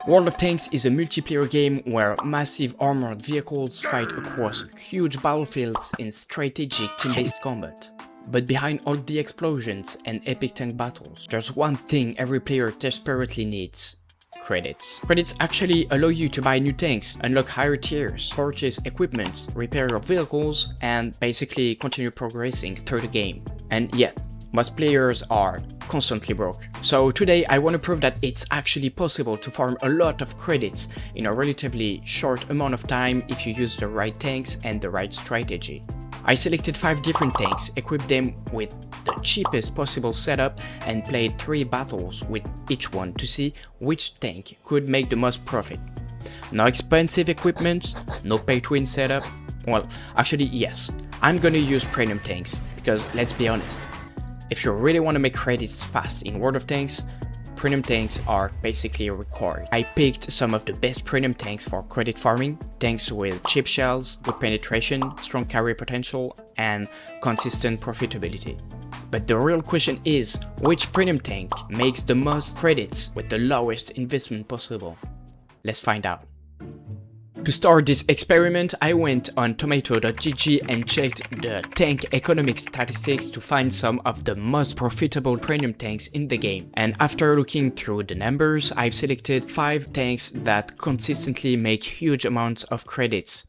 World of Tanks is a multiplayer game where massive armored vehicles fight across huge battlefields in strategic team-based combat. But behind all the explosions and epic tank battles, there's one thing every player desperately needs: credits. Credits actually allow you to buy new tanks, unlock higher tiers, purchase equipment, repair your vehicles, and basically continue progressing through the game. And yet, most players are constantly broke. So today I want to prove that it's actually possible to farm a lot of credits in a relatively short amount of time if you use the right tanks and the right strategy. I selected 5 different tanks, equipped them with the cheapest possible setup, and played 3 battles with each one to see which tank could make the most profit. No expensive equipment, no pay-to-win setup. Well, actually yes, I'm gonna use premium tanks, because let's be honest, if you really want to make credits fast in World of Tanks, premium tanks are basically required. I picked some of the best premium tanks for credit farming, tanks with cheap shells, good penetration, strong carry potential, and consistent profitability. But the real question is, which premium tank makes the most credits with the lowest investment possible? Let's find out. To start this experiment, I went on tomato.gg and checked the tank economic statistics to find some of the most profitable premium tanks in the game. And after looking through the numbers, I've selected 5 tanks that consistently make huge amounts of credits.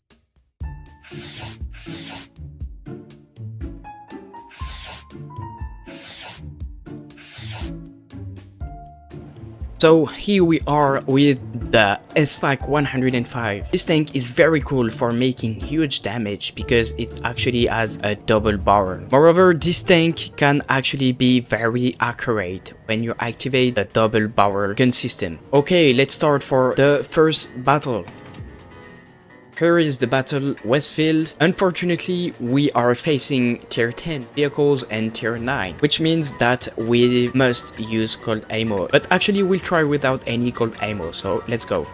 So here we are with the SFAC 105. This tank is very cool for making huge damage because it actually has a double barrel. Moreover, this tank can actually be very accurate when you activate the double barrel gun system. Okay, let's start for the first battle. Here is the battle Westfield. Unfortunately, we are facing tier 10 vehicles and tier 9, which means that we must use gold ammo. But actually we'll try without any gold ammo, so let's go.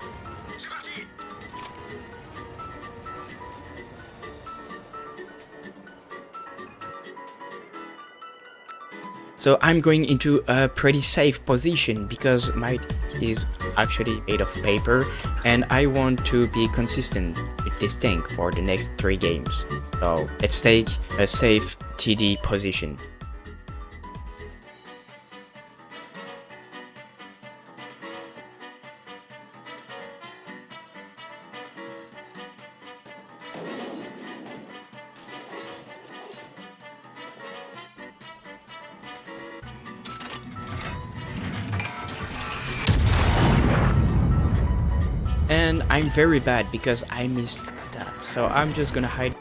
So I'm going into a pretty safe position because my tank is actually made of paper and I want to be consistent with this tank for the next 3 games. So let's take a safe TD position. And I'm very bad because I missed that, so I'm just gonna hide.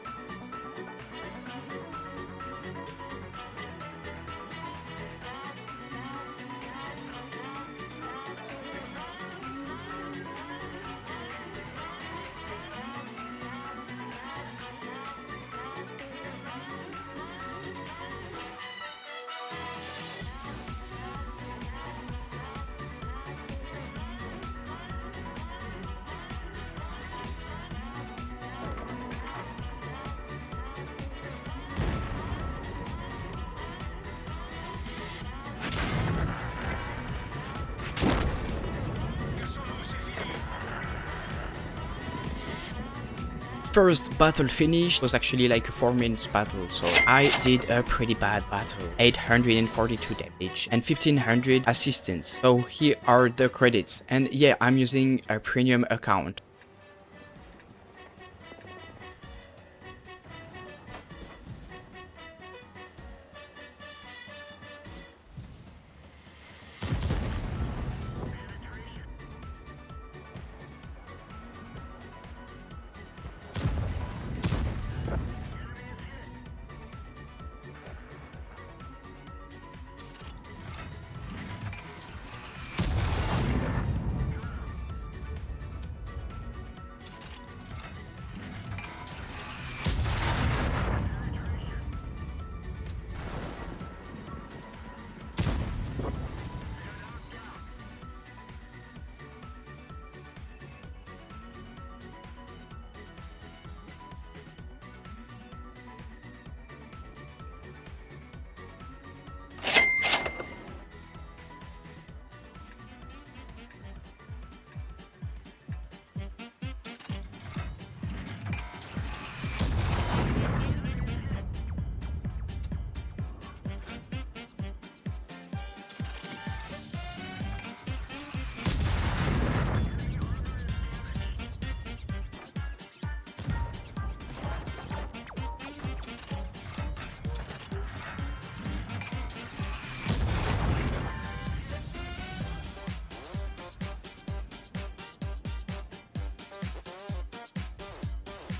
First battle finish was actually like a 4-minute battle, so I did a pretty bad battle. 842 damage and 1500 assistance. So here are the credits, and yeah, I'm using a premium account.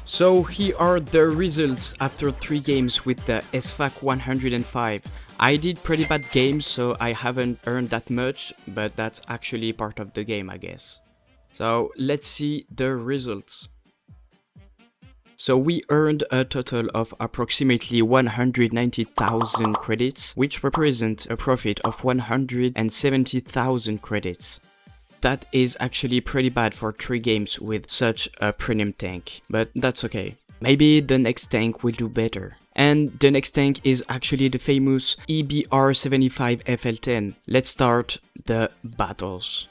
So here are the results after 3 games with the SFAC 105. I did pretty bad games, so I haven't earned that much, but that's actually part of the game, I guess. So let's see the results. So we earned a total of approximately 190,000 credits, which represents a profit of 170,000 credits. That is actually pretty bad for 3 games with such a premium tank, but that's okay. Maybe the next tank will do better. And the next tank is actually the famous EBR75 FL10. Let's start the battles.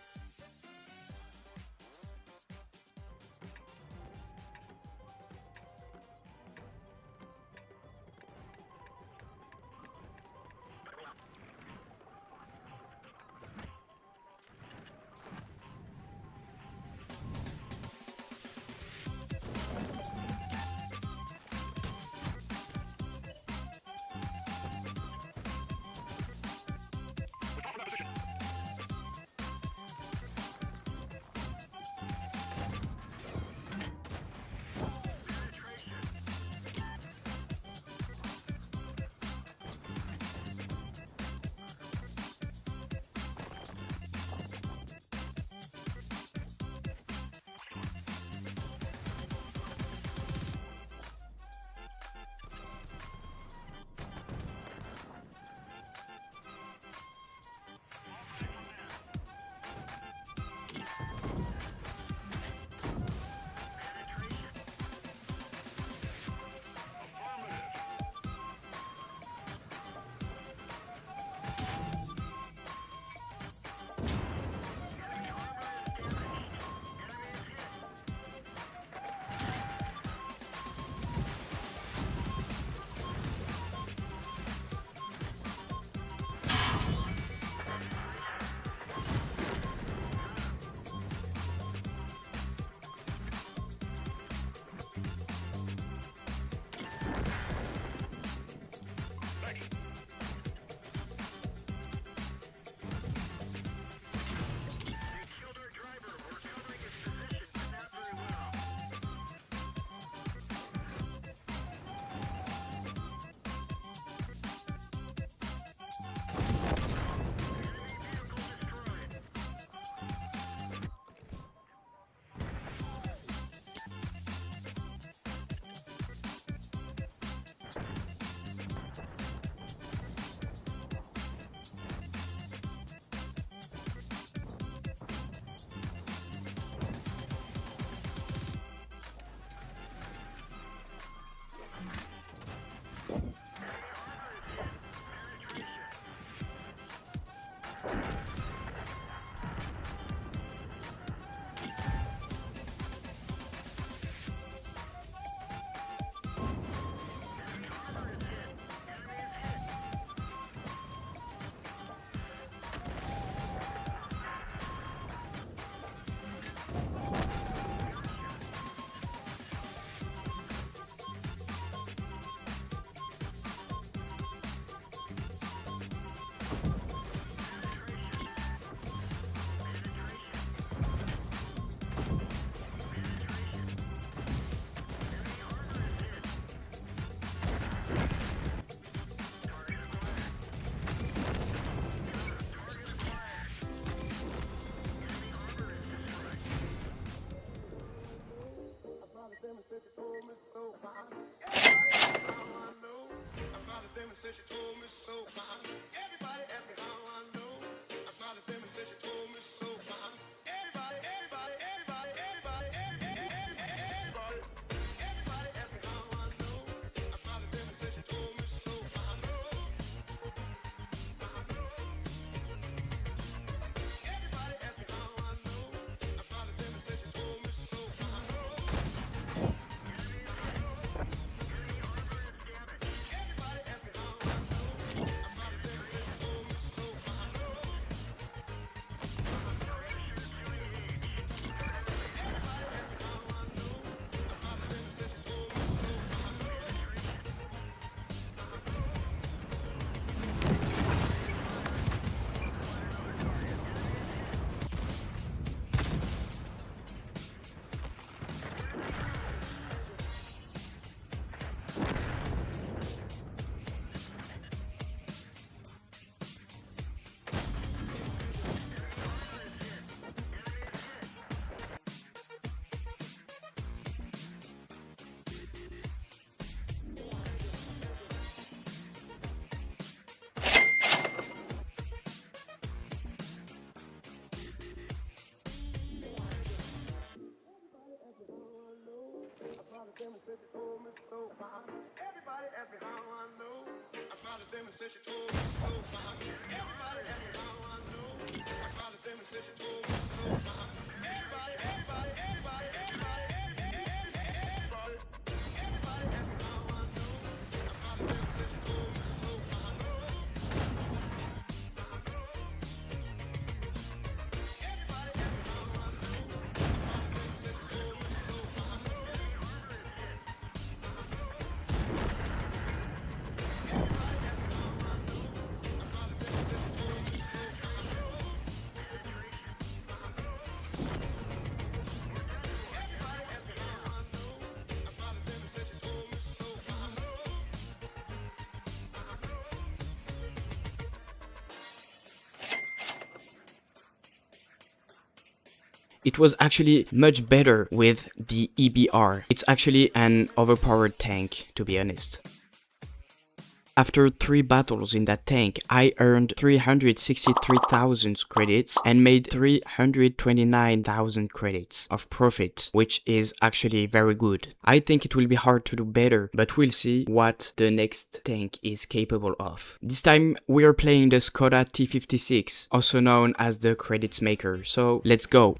It was actually much better with the EBR. It's actually an overpowered tank, to be honest. After 3 battles in that tank, I earned 363,000 credits and made 329,000 credits of profit, which is actually very good. I think it will be hard to do better, but we'll see what the next tank is capable of. This time we are playing the SKODA T56, also known as the credits maker, so let's go.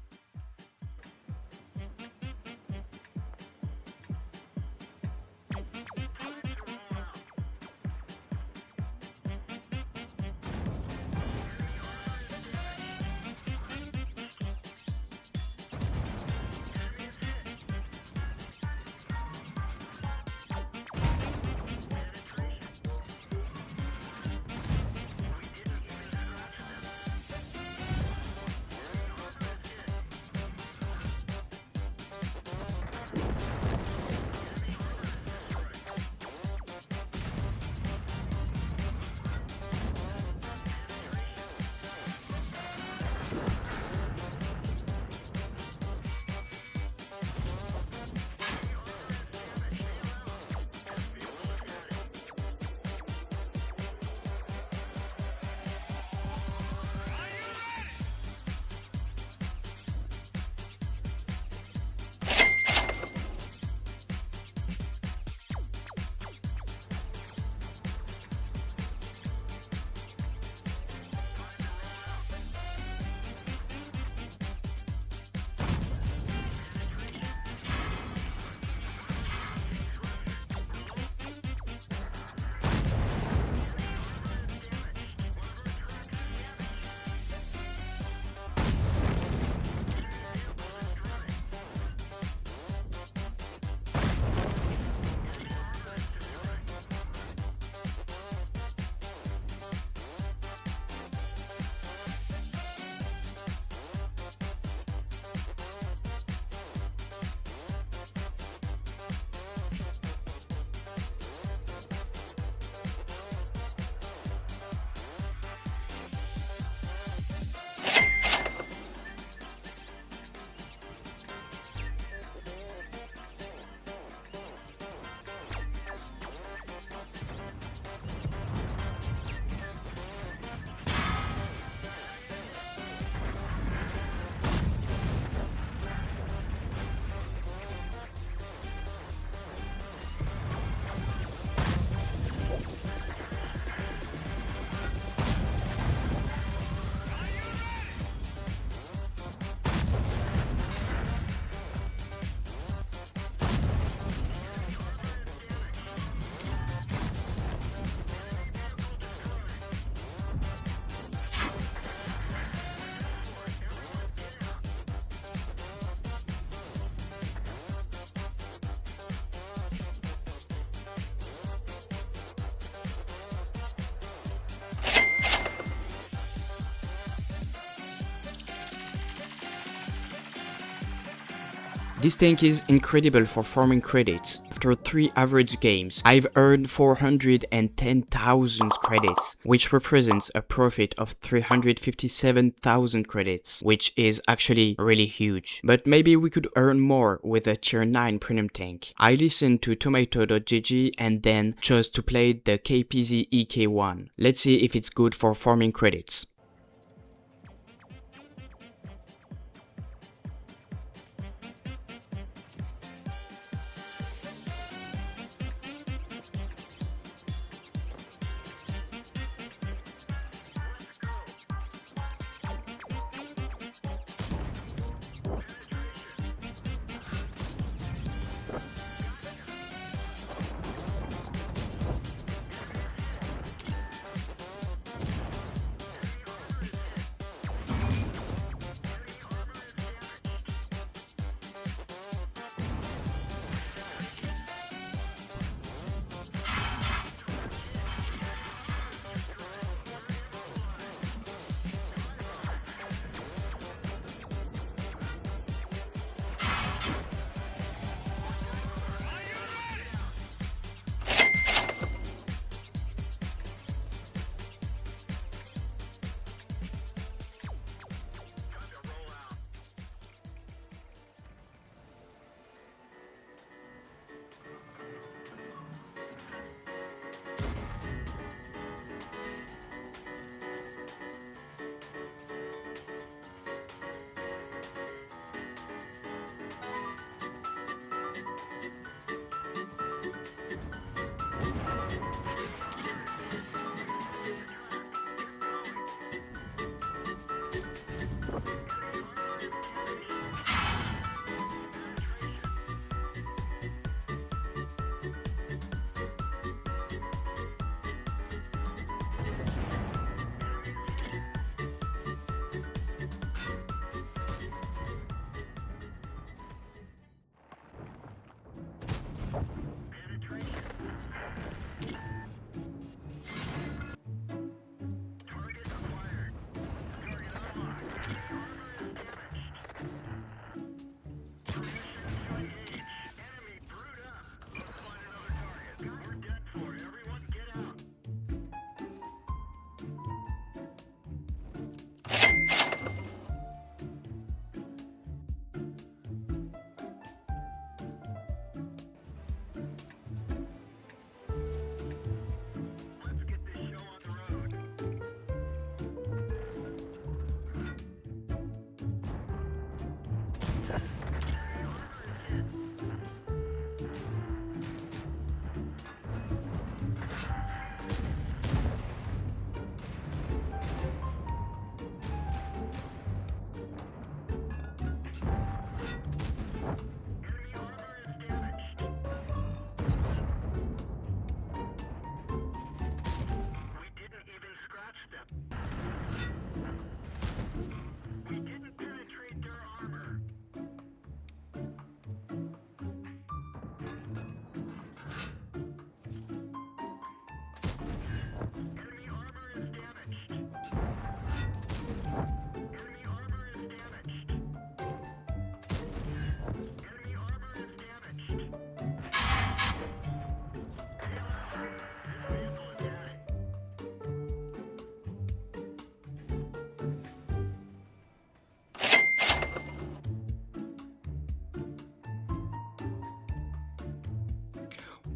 This tank is incredible for farming credits. After 3 average games, I've earned 410,000 credits, which represents a profit of 357,000 credits, which is actually really huge. But maybe we could earn more with a tier 9 premium tank. I listened to tomato.gg and then chose to play the KPZ EK1. Let's see if it's good for farming credits.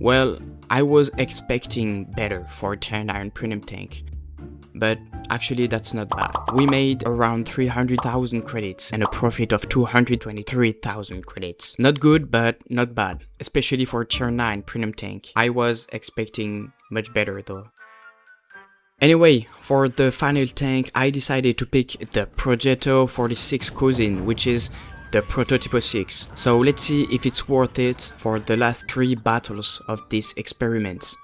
Well, I was expecting better for a tier 9 premium tank, but actually that's not bad. We made around 300,000 credits and a profit of 223,000 credits. Not good, but not bad, especially for a tier 9 premium tank. I was expecting much better though. Anyway, for the final tank, I decided to pick the Progetto 46 cousin, which is the Prototypo 6. So let's see if it's worth it for the last 3 battles of this experiment.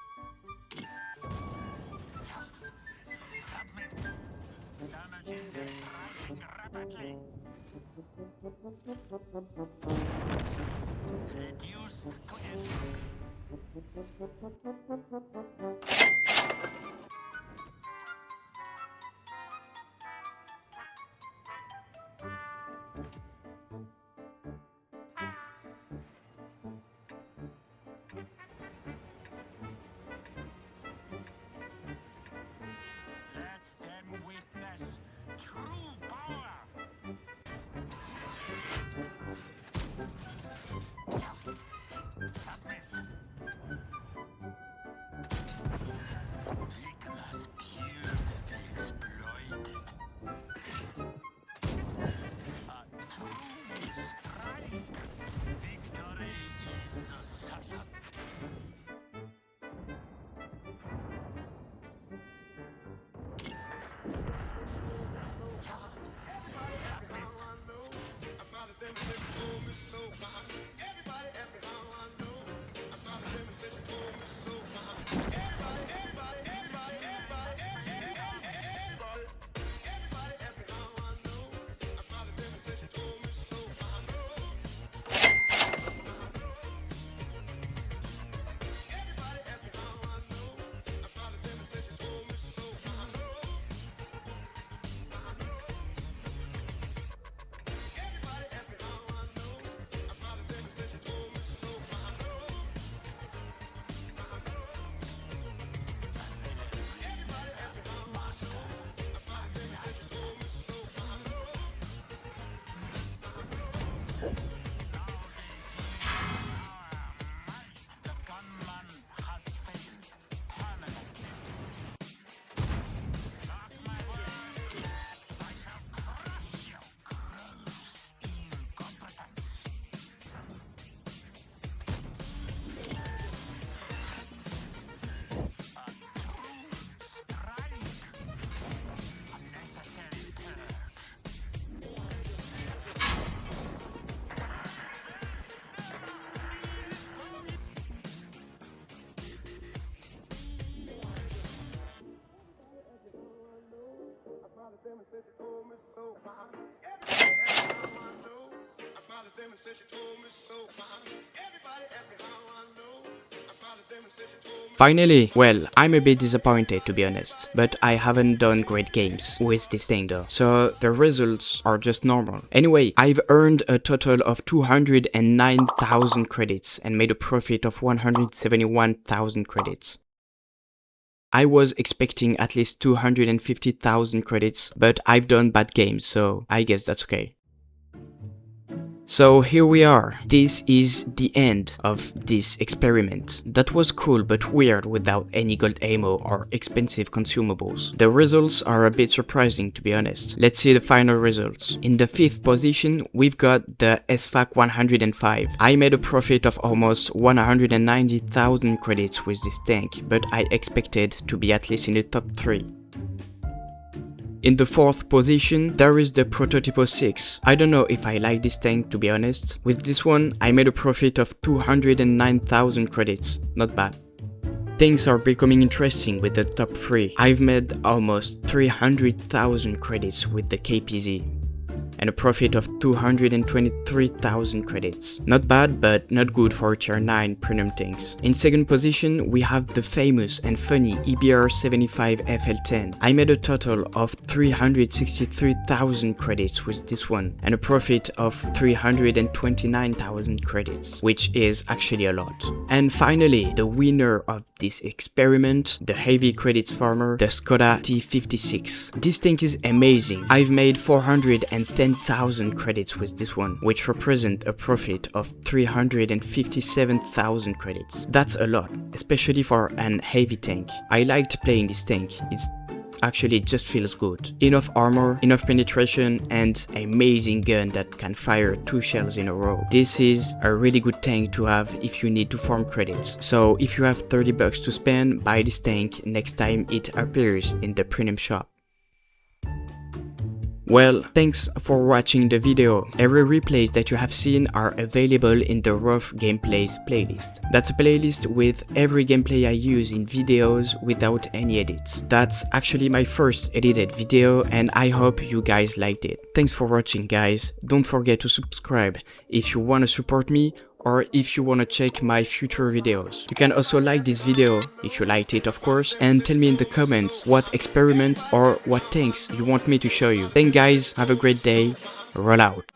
Finally, well, I'm a bit disappointed to be honest, but I haven't done great games with this thing though, so the results are just normal. Anyway, I've earned a total of 209,000 credits and made a profit of 171,000 credits. I was expecting at least 250,000 credits, but I've done bad games, so I guess that's okay. So here we are. This is the end of this experiment. That was cool but weird without any gold ammo or expensive consumables. The results are a bit surprising to be honest. Let's see the final results. In the 5th position, we've got the SFAC 105. I made a profit of almost 190,000 credits with this tank, but I expected to be at least in the top 3. In the 4th position, there is the Prototypo 6. I don't know if I like this tank to be honest. With this one, I made a profit of 209,000 credits. Not bad. Things are becoming interesting with the top 3. I've made almost 300,000 credits with the KPZ. And a profit of 223,000 credits. Not bad, but not good for tier 9 premium tanks. In 2nd position, we have the famous and funny EBR75 FL10. I made a total of 363,000 credits with this one, and a profit of 329,000 credits, which is actually a lot. And finally, the winner of this experiment, the heavy credits farmer, the SKODA T56. This tank is amazing. I've made 410 10,000 credits with this one, which represent a profit of 357,000 credits. That's a lot, especially for an heavy tank. I liked playing this tank. It just feels good. Enough armor, enough penetration, and an amazing gun that can fire 2 shells in a row. This is a really good tank to have if you need to farm credits. So if you have 30 bucks to spend, buy this tank next time it appears in the premium shop. Well, thanks for watching the video. Every replays that you have seen are available in the rough gameplays playlist. That's a playlist with every gameplay I use in videos without any edits. That's actually my first edited video and I hope you guys liked it. Thanks for watching, guys. Don't forget to subscribe if you want to support me or if you want to check my future videos. You can also like this video, if you liked it of course, and tell me in the comments what experiment or what tanks you want me to show you. Thanks guys, have a great day, roll out.